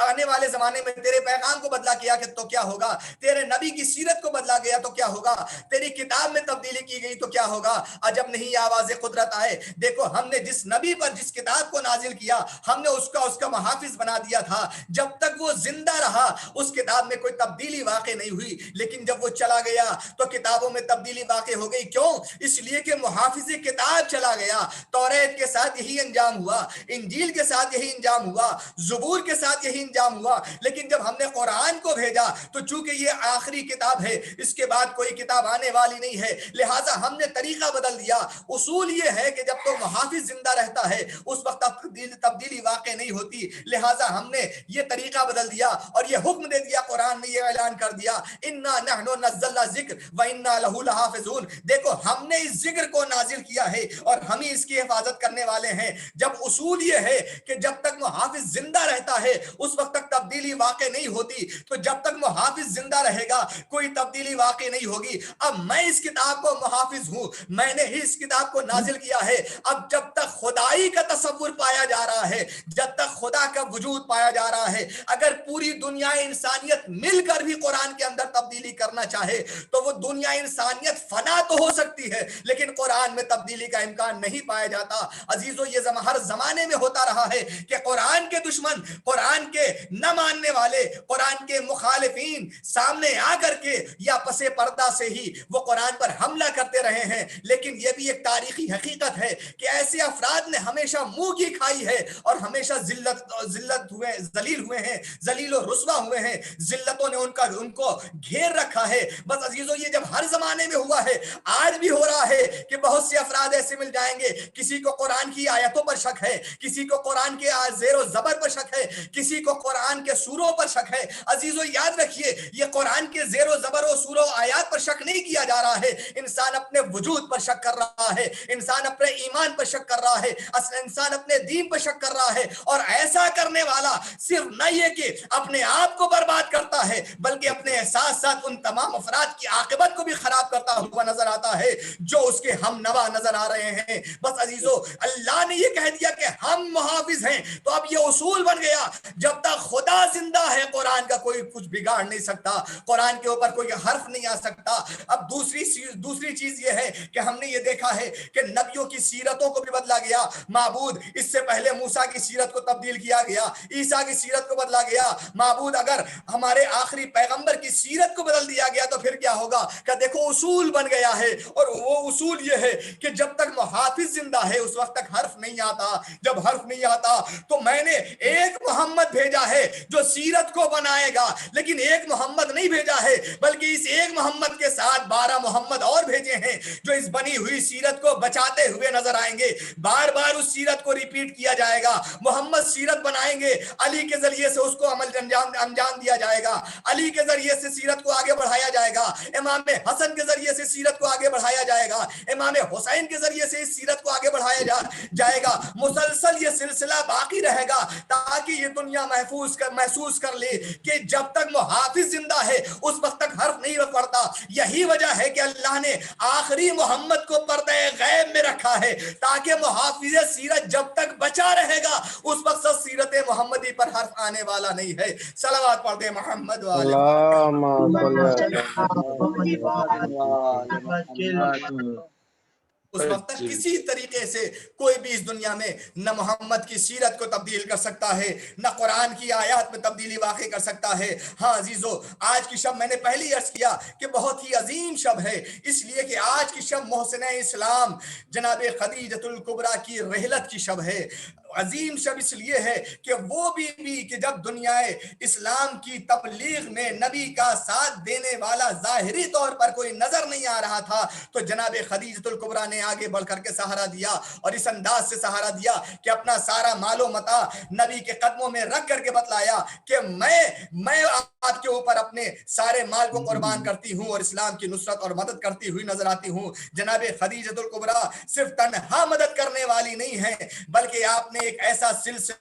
آنے والے زمانے میں تیرے پیغام کو بدلا گیا تو کیا ہوگا, تیرے نبی کی سیرت کو بدلا گیا تو کیا ہوگا, تیری کتاب میں تبدیلی کی گئی تو کیا ہوگا. عجب نہیں آواز قدرت آئے. دیکھو ہم نے جس نبی پر جس کتاب کو نازل کیا ہم نے اس کا محافظ بنا دیا تھا. جب تک وہ زندہ رہا اس کتاب میں کوئی تبدیلی واقع نہیں ہوئی, لیکن جب وہ چلا گیا تو کتابوں میں تبدیلی واقع ہو گئی. کیوں؟ اس لیے کہ محافظ کتاب چلا گیا. توریت کے ساتھ یہی انجام ہوا, انجیل کے ساتھ یہی انجام ہوا, زبور کے ساتھ یہی انجام ہوا. لیکن جب ہم نے قرآن کو بھیجا تو چونکہ یہ آخری کتاب ہے, اس کے بعد کوئی کتاب آنے والی نہیں ہے, لہٰذا ہم نے طریقہ بدل دیا. اصول یہ ہے کہ جب تو محافظ زندہ رہتا ہے اس وقت تبدیلی واقع نہیں ہوتی, لہٰذا ہم نے یہ طریقہ بدل دیا اور یہ حکم دے دیا, قرآن نے یہ اعلان کر دیا انا نحن نزلنا ذکر و انا لہ لحافظون. دیکھو ہم نے اس ذکر کو نازل کیا ہے اور ہم ہی اس کی حفاظت کرنے والے ہیں. جب اصول یہ ہے کہ جب تک محافظ زندہ رہتا ہے اس وقت تک تبدیلی واقع نہیں ہوتی, تو جب تک محافظ زندہ رہے گا کوئی تبدیلی واقع نہیں ہوگی. اب میں اس کتاب کو محافظ ہوں, میں نے ہی اس کتاب کو نازل کیا ہے. اب جب تک خدائی کا تصور پایا جا رہا ہے, جب تک خدا کا وجود پایا جا رہا ہے, اگر پوری دنیا انسانیت مل کر بھی قرآن کے اندر تبدیلی تبدیلی کرنا چاہے تو وہ دنیا انسانیت فنا تو ہو سکتی ہے لیکن قرآن میں تبدیلی کا امکان نہیں پایا جاتا۔ عزیزو یہ ہر زمانے میں ہوتا رہا ہے کہ قرآن کے دشمن، قرآن کے نہ ماننے والے، قرآن کے مخالفین سامنے آ کر کے یا پس پردہ سے ہی وہ قرآن پر حملہ کرتے رہے ہیں، لیکن یہ بھی ایک تاریخی حقیقت ہے کہ ایسے افراد نے ہمیشہ منہ کی کھائی ہے اور ہمیشہ ذلیل ہوئے ہیں، ذلیل و رسوا ہوئے ہیں، ذلتوں نے ان کو گھیر رکھا ہے۔ بس عزیزو یہ جب ہر زمانے میں ہوا ہے، آج بھی ہو رہا ہے کہ بہت سے افراد ایسے مل جائیں گے، کسی کو قرآن کی آیتوں پر شک ہے، کسی کو قرآن کے زیر و زبر پر شک ہے، کسی کو قرآن کے سوروں پر شک ہے۔ عزیزو یاد رکھیے یہ قرآن کے زیر و زبر و سوروں آیات پر شک نہیں کیا جا رہا ہے، انسان اپنے وجود پر شک کر رہا ہے، انسان اپنے ایمان پر شک کر رہا ہے، انسان اپنے دین پر شک کر رہا ہے۔ اور ایسا کرنے والا صرف نہ یہ کہ اپنے آپ کو برباد کرتا ہے بلکہ اپنے احساس ساتھ ان تمام افراد کی عاقبت کو بھی خراب کرتا ہوا نظر آتا ہے جو اس کے ہم نوا نظر آ رہے ہیں۔ بس عزیزو اللہ نے یہ کہہ دیا کہ ہم محافظ ہیں تو اب یہ اصول بن گیا جب تک خدا زندہ ہے قرآن کا کوئی کچھ بگاڑ نہیں سکتا، قرآن کے اوپر کوئی حرف نہیں آ سکتا۔ اب دوسری چیز یہ ہے کہ ہم نے یہ دیکھا ہے کہ نبیوں کی سیرتوں کو بھی بدلا گیا، معبود اس سے پہلے موسیٰ کی سیرت کو تبدیل کیا گیا، عیسیٰ کی سیرت کو بدلا گیا، معبود اگر ہمارے آخری پیغمبر کی سیرت کو بدل دیا گیا تو پھر کیا ہوگا کہ دیکھو اصول بن گیا ہے، اور وہ اصول یہ ہے کہ جب تک محافظ زندہ ہے اس وقت تک حرف نہیں آتا، جب حرف نہیں آتا تو میں نے ایک محمد بھیجا ہے جو سیرت کو بنائے گا، لیکن ایک محمد نہیں بھیجا ہے بلکہ اس ایک محمد کے ساتھ 12 محمد اور بھیجے ہیں جو اس بنی ہوئی سیرت کو بچاتے ہوئے نظر آئیں گے۔ بار بار اس سیرت کو ریپیٹ کیا جائے گا، محمد سیرت بنائیں گے، علی کے ذریعے سے اس کو عمل انجام دیا جائے گا، علی کے ذریعے سے سیرت کو آگے بڑھایا جائے گا، امام حسن کے ذریعے سے سیرت کو آگے بڑھایا جائے گا، امام حسین کے ذریعے سے اس سیرت کو آگے بڑھایا جائے گا، مسلسل یہ سلسلہ باقی رہے گا تاکہ یہ دنیا محسوس کر لے کہ جب تک محافظ زندہ ہے اس وقت تک حرف نہیں پڑتا۔ یہی وجہ ہے کہ اللہ نے آخری محمد کو پردہ غیب میں رکھا ہے تاکہ محافظ سیرت جب تک بچا رہے گا اس وقت سیرت محمدی پر حرف آنے والا نہیں ہے۔ صلوات پڑھتے محمد اس وقت تک کسی طریقے سے کوئی بھی اس دنیا میں نہ محمد کی سیرت کو تبدیل کر سکتا ہے نہ قرآن کی آیات میں تبدیلی واقع کر سکتا ہے۔ ہاں عزیزو آج کی شب میں نے پہلی عرض کیا کہ بہت ہی عظیم شب ہے، اس لیے کہ آج کی شب محسن اسلام جناب خدیجۃ الکبریٰ کی رحلت کی شب ہے۔ عظیم شب اس لیے ہے کہ وہ بھی کہ جب دنیا اسلام کی تبلیغ میں نبی کا ساتھ دینے والا ظاہری طور پر کوئی نظر نہیں آ رہا تھا تو جناب خدیجۃ الکبریٰ نے آگے بڑھ کر کے سہارا دیا، اور اس انداز سے سہارا دیا کہ اپنا سارا مال و متاع نبی کے قدموں میں رکھ کر کے بتلایا کہ میں آپ کے اوپر اپنے سارے مال کو قربان کرتی ہوں اور اسلام کی نصرت اور مدد کرتی ہوئی نظر آتی ہوں۔ جناب خدیجۃ الکبریٰ صرف تنہا مدد کرنے والی نہیں ہے بلکہ آپ نے ایک ایسا سلسلہ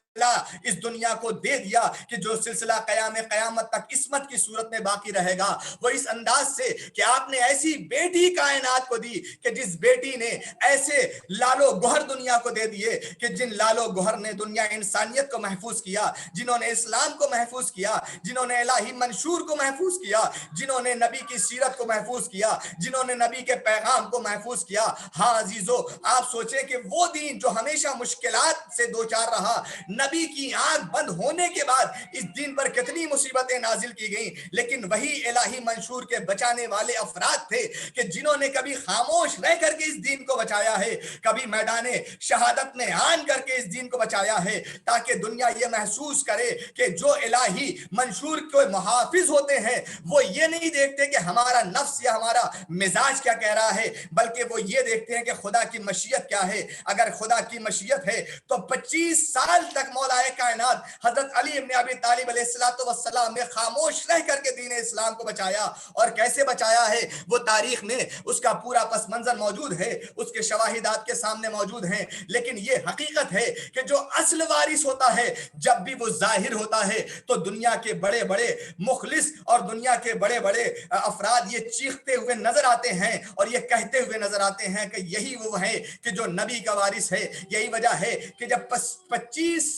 اس دنیا کو دے دیا کہ جو سلسلہ قیامت تک عصمت کی صورت میں باقی رہے گا، وہ اس انداز سے کہ آپ نے ایسی بیٹی کائنات کو دی کہ جس بیٹی نے ایسے لالو گوہر دنیا کو دے دیے کہ جن لالو گوہر نے دنیا انسانیت کو محفوظ کیا، جنہوں نے اسلام کو محفوظ کیا، جنہوں نے الہی منشور کو محفوظ کیا، جنہوں نے نبی کی سیرت کو محفوظ کیا، جنہوں نے نبی کے پیغام کو محفوظ کیا۔ ہاں عزیزو آپ سوچیں کہ وہ دین جو ہمیشہ مشکلات سے دوچار رہا، نبی کی آنکھ بند ہونے کے بعد اس دین پر کتنی مصیبتیں نازل کی گئیں، لیکن وہی الہی منشور کے بچانے والے افراد تھے کہ جنہوں نے کبھی خاموش رہ کر کے اس دین کو بچایا ہے، کبھی میدان شہادت میں آن کر کے اس دین کو بچایا ہے، تاکہ دنیا یہ محسوس کرے کہ جو الہی منشور کے محافظ ہوتے ہیں وہ یہ نہیں دیکھتے کہ ہمارا نفس یا ہمارا مزاج کیا کہہ رہا ہے، بلکہ وہ یہ دیکھتے ہیں کہ خدا کی مشیت کیا ہے۔ اگر خدا کی مشیت ہے تو 25 سال تک مولا کائنات حضرت علی ابن ابی طالب علیہ السلام نے خاموش رہ کر کے دین اسلام کو بچایا، اور کیسے بچایا ہے وہ تاریخ میں اس کا پورا پس منظر موجود ہے، اس کے شواہدات کے سامنے موجود ہیں۔ لیکن یہ حقیقت ہے کہ جو اصل وارث ہوتا ہے جب بھی وہ ظاہر ہوتا ہے تو دنیا کے بڑے بڑے مخلص اور دنیا کے بڑے بڑے افراد یہ چیختے ہوئے نظر آتے ہیں اور یہ کہتے ہوئے نظر آتے ہیں کہ یہی وہ ہے کہ جو نبی کا وارث ہے۔ یہی وجہ ہے کہ جب 25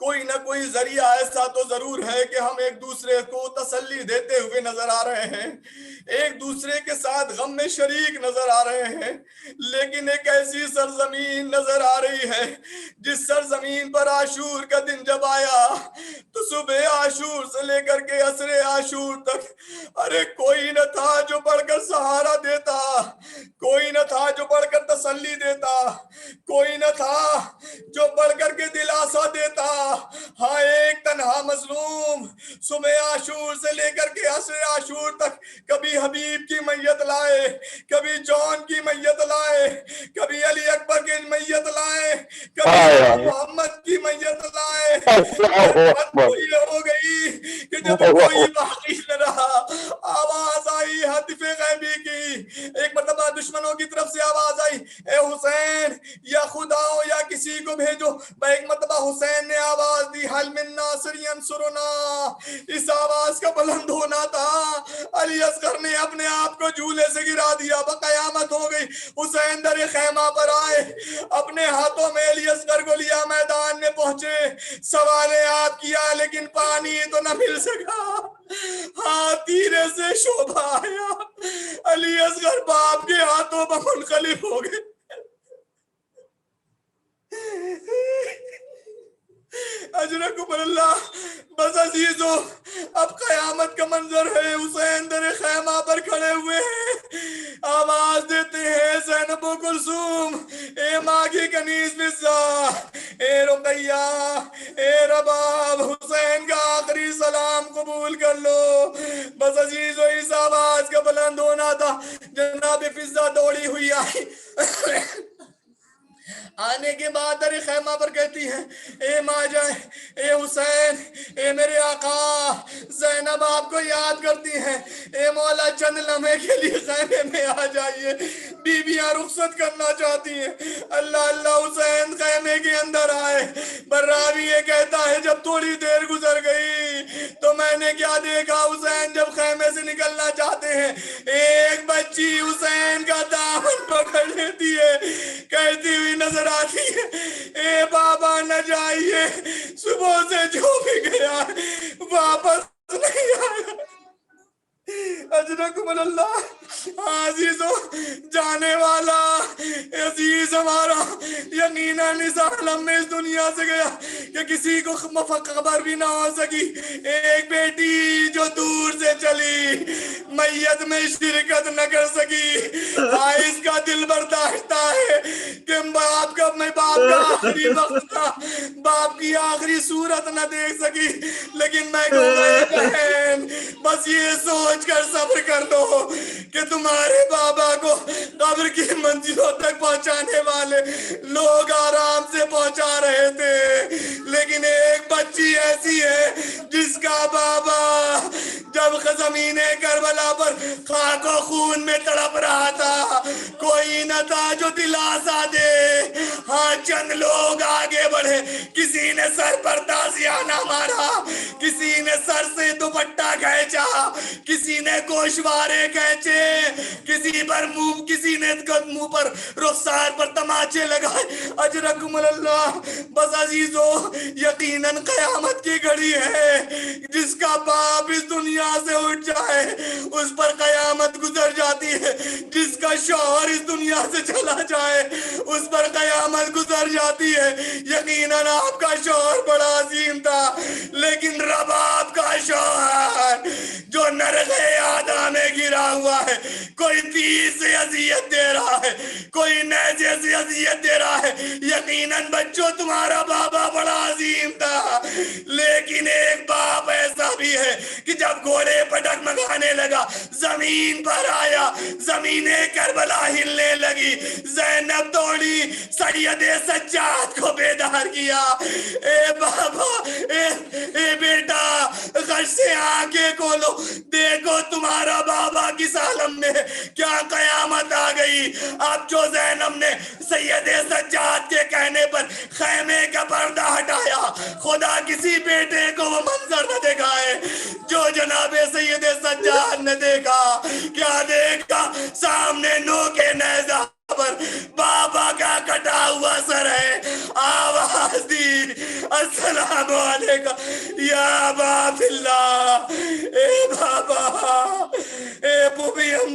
کوئی نہ کوئی ذریعہ ایسا تو ضرور ہے کہ ہم ایک دوسرے کو تسلی دیتے ہوئے نظر آ رہے ہیں, ایک دوسرے کے ساتھ غم میں شریک نظر آ رہے ہیں, لیکن ایک ایسی سرزمین نظر آ رہی ہے جس سرزمین پر عاشور کا دن جب آیا تو صبح عاشور سے لے کر کے عصر عاشور تک ارے کوئی نہ تھا جو پڑھ کر سہارا دیتا, کوئی نہ تھا جو پڑھ کر تسلی دیتا, کوئی نہ تھا جو پڑھ کر کے دلاسا دیتا. ہاں ایک تنہا مظلوم صبح عاشور سے لے کر کے عصر عاشور تک کبھی حبیب کی میت لائے, کبھی جون کی میت لائے, کبھی علی اکبر کی میت لائے, کبھی محمد کی میت لائے. بات یہ ہو گئی کہ جب کوئی باقی نہ رہا, آواز آئی ہاتف غیبی کی, ایک مرتبہ دشمنوں کی طرف سے آواز آئی, اے حسین یا خدا ہو یا کسی کو بھیجو. ایک مرتبہ حسین نے آواز دی, حل من ناصر ینصرنا. اس آواز کا بلند ہونا تھا. علی اصغر نے اپنے آپ کو جھولے سے گرا دیا, قیامت ہو گئی. حسین در خیمہ پر آئے, اپنے ہاتھوں میں علی اصغر کو لیا, میدان میں پہنچے, سوال آپ کیا لیکن پانی تو نہ مل سکا. ہاں تیرے سے شوبہ آیا, علی اصغر باپ کے ہاتھوں پر منقلب ہو گئے. اجرکم اللہ. بس عزیزو اب قیامت کا منظر ہے, حسین در خیمہ پر کھڑے ہوئے ہیں, آواز دیتے ہیں زینب و کلثوم, اے ماں کی کنیز فضا, اے رقیہ, اے رباب, حسین کا آخری سلام قبول کر لو. بس عزیزو اس آواز کا بلند ہونا تھا. جناب فضا دوڑی ہوئی آئی, آنے کے بعد در خیمہ پر کہتی ہے, اے ماں جائے, اے حسین, اے میرے آقا. زینب آپ کو یاد کرتی ہیں, اے مولا چند لمحے کے لیے خیمے میں آ جائیے, بیویاں رخصت کرنا چاہتی ہیں. اللہ اللہ. حسین خیمے کے اندر آئے. براوی یہ کہتا ہے جب تھوڑی دیر گزر گئی تو میں نے کیا دیکھا, حسین جب خیمے سے نکلنا چاہتے ہیں ایک بچی حسین کا دامن پکڑ لیتی ہے, کہتی ہوئی نظر آتی ہے, اے بابا نہ جائیے, صبح سے جو بھی گیا واپس نہیں آیا. اجرکم اللہ. عزیزو جانے والا عزیز ہمارا یقیناً اس عالم میں اس دنیا سے گیا کہ کسی کو خبر بھی نہ ہو سکی. ایک بیٹی جو دور سے چلی, میت میں شرکت نہ کر سکی. اس کا دل برداشتہ ہے کہ باپ کا آخری وقت تھا, باپ کی آخری صورت نہ دیکھ سکی. لیکن میں کہوں بہن بس یہ سوچ کر صبر کر لو کہ تمہارے بابا کو قبر کی منزلوں تک پہنچانے والے لوگ آرام سے پہنچا رہے تھے, لیکن ایک بچی ایسی ہے جس کا بابا جب زمین کربلا پر خاک و خون میں تڑپ رہا تھا کوئی نہ تھا جو دلاسا دے. ہاں چند لوگ آگے بڑھے, کسی نے سر پر تازیانہ مارا, کسی نے سر سے دوپٹہ کھینچا, کسی نے گوشوارے کھینچے, کسی نے منہ پر رخسار پر تماچے لگائے. اجرکم اللہ. بس عزیزو یقیناً قیامت کی گھڑی ہے, جس کا باپ اس دنیا سے اٹھ جائے اس پر قیامت گزر جاتی ہے, جس کا شوہر اس دنیا سے چلا جائے اس پر قیامت گزر جاتی ہے. یقیناً آپ کا شوہر بڑا عظیم تھا, لیکن رب آپ کا شوہر جو نرغے آدھا میں گرا ہوا ہے, کوئی تیر سے اذیت دے رہا ہے, کوئی نیزے سے اذیت دے رہا ہے. یقیناً بچوں تمہارا بابا بڑا عظیم تھا, لیکن ایک باپ ایسا بھی ہے کہ جب گھوڑے پر ڈگمگانے لگا, زمین پر آیا, زمین کربلا ہلنے لگی, زینب دوڑی, سید سجاد کو بیدار کیا. اے بابا, اے بیٹا, غش سے آنکھیں کھولو, دیکھو تمہارا بابا کس عالم میں, کیا قیامت آ گئی. اب جو زینب نے سید سجاد کے کہنے پر خیمے کا پردہ ہٹایا, خدا کسی بیٹے کو وہ منظر نہ دکھائے جو جناب سید سجاد نے دیکھا. کیا دیکھا, سامنے نو کے نیزہ پر بابا کا کٹا ہوا سر ہے. آواز دی, السلام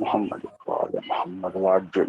محمد محمد واجل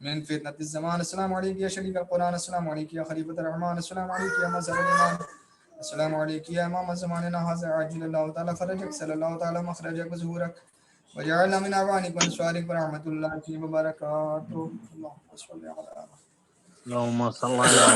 من فتنة الزمان، السلام عليك يا شريك القرآن، السلام عليك يا خليفة الرحمن، السلام عليك يا مظهر الإيمان، السلام عليك يا إمام زماننا هذا عاجل الله تعالى فرجك، صلى الله تعالى مخرجك وظهورك، وجعلنا من أعوانك ونصارك ورحمة الله وبركاته. اللهم صل على